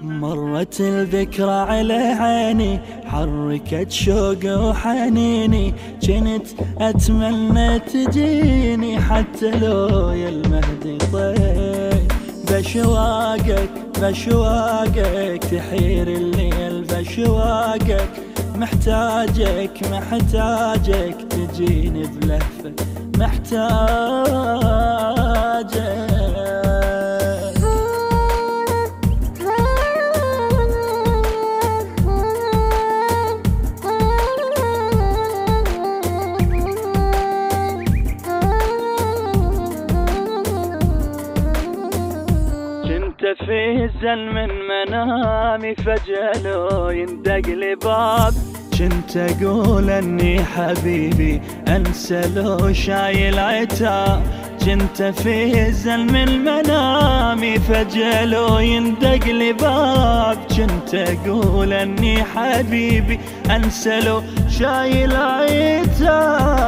مرت الذكرى على عيني، حركت شوق وحنيني، كنت أتمنى تجيني حتى لو يا المهدي طيب. بشواقك بشواقك تحير الليل، بشواقك محتاجك محتاجك تجيني بلهفة محتاجك. في الزن من منامي فجأة لو يندق لي باب، كنت أقول أني حبيبي أنسى لو شايل عتاب. كنت في الزن من منامي فجأة لو يندق لي باب، كنت أقول أني حبيبي أنسى لو شايل عتاب.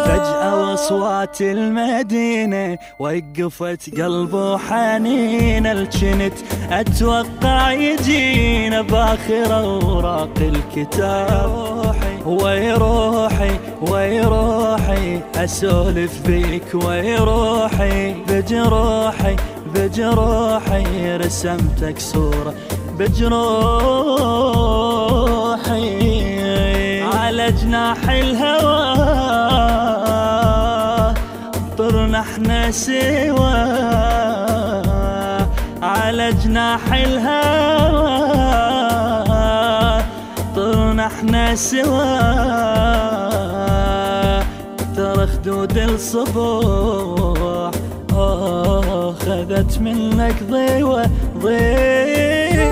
فجأة وأصوات المدينة وقفت قلبه حنين، الجنت أتوقع يجينا باخر أوراق الكتاب. ويروحي ويروحي أسولف بيك، ويروحي بجروحي بجروحي رسمتك صورة بجروحي. على جناح الهوى طرنا احنا سوا، على جناح الهوى طرنا احنا سوا. ترى خدود الصبح خذت منك ضيوة ضيوة.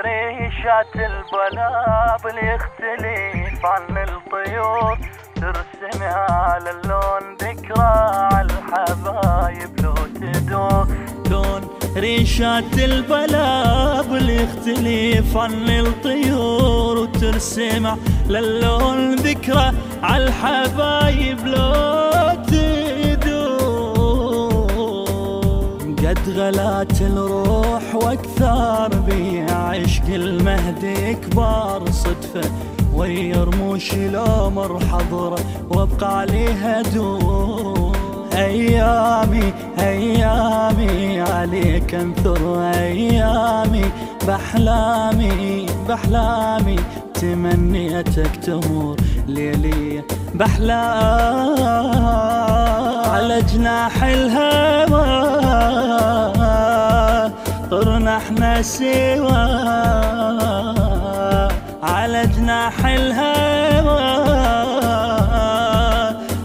ريشات البلابل يختلف عن الطيور، ترسم على اللون ذكرى على الحبايب لو تدور. لون ريشات البلابل يختلف عن الطيور، وترسم على اللون ذكرى على الحبايب لو قد غلات الروح واكثر بي عشق المهدي كبار صدفة، ويا رموشي لو مر حضره وابقى عليها دور. ايامي ايامي عليك انثر، ايامي باحلامي باحلامي تمنيتك تمر ليلي باحلام. على جناح الهوى طرنا احنا سوا، على جناح الهوى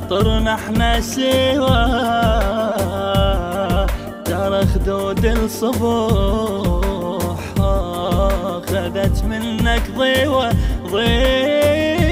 طرنا احنا سوا. ترى خدود الصبح خذت منك ضيوة ضيوة.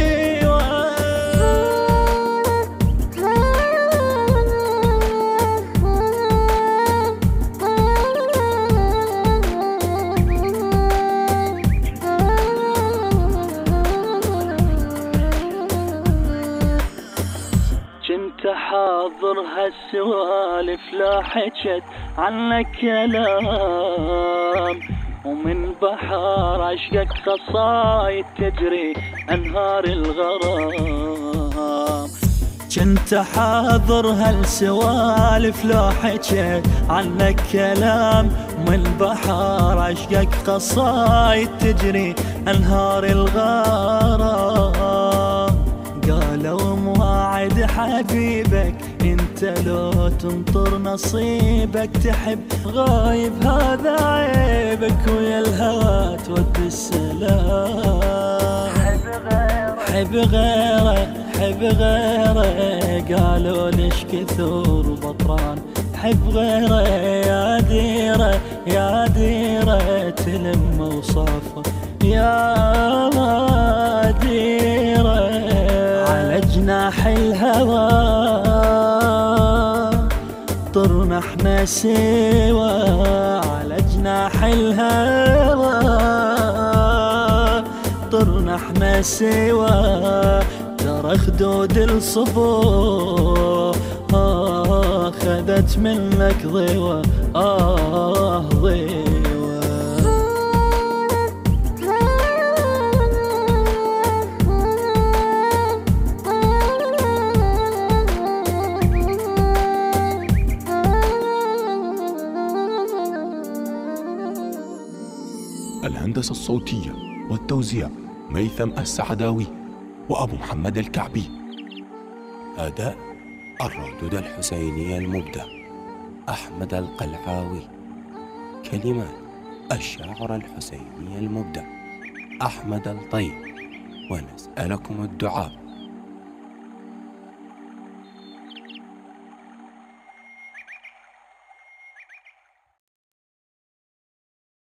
كنت حاضر هالسوالف لا حكت عنك كلام، ومن بحر عشقك قصايد تجري أنهار الغرام. كنت حاضر هالسوالف لا حكت عنك كلام، ومن بحر عشقك قصايد تجري أنهار الغرام. قالوا مواعد حبيبك انت لو تنطر نصيبك تحب غايب هذا عيبك، ويا الهوى تود السلام. حب غيره حب غيره، قالوا ليش كثر بطران حب غيره، يا ديره يا ديره تلم وصافه يا ديره. على جناح الهوى طرنا احنا سوا، على جناح الهوى طرنا احنا سوا، ترى خدود الصبو خذت منك ضوى ضوى. الهندسة الصوتية والتوزيع ميثم السعداوي وأبو محمد الكعبي. أداء الردود الحسينية المبدع أحمد القلعاوي. كلمات الشاعر الحسيني المبدع أحمد الطيب. ونسألكم الدعاء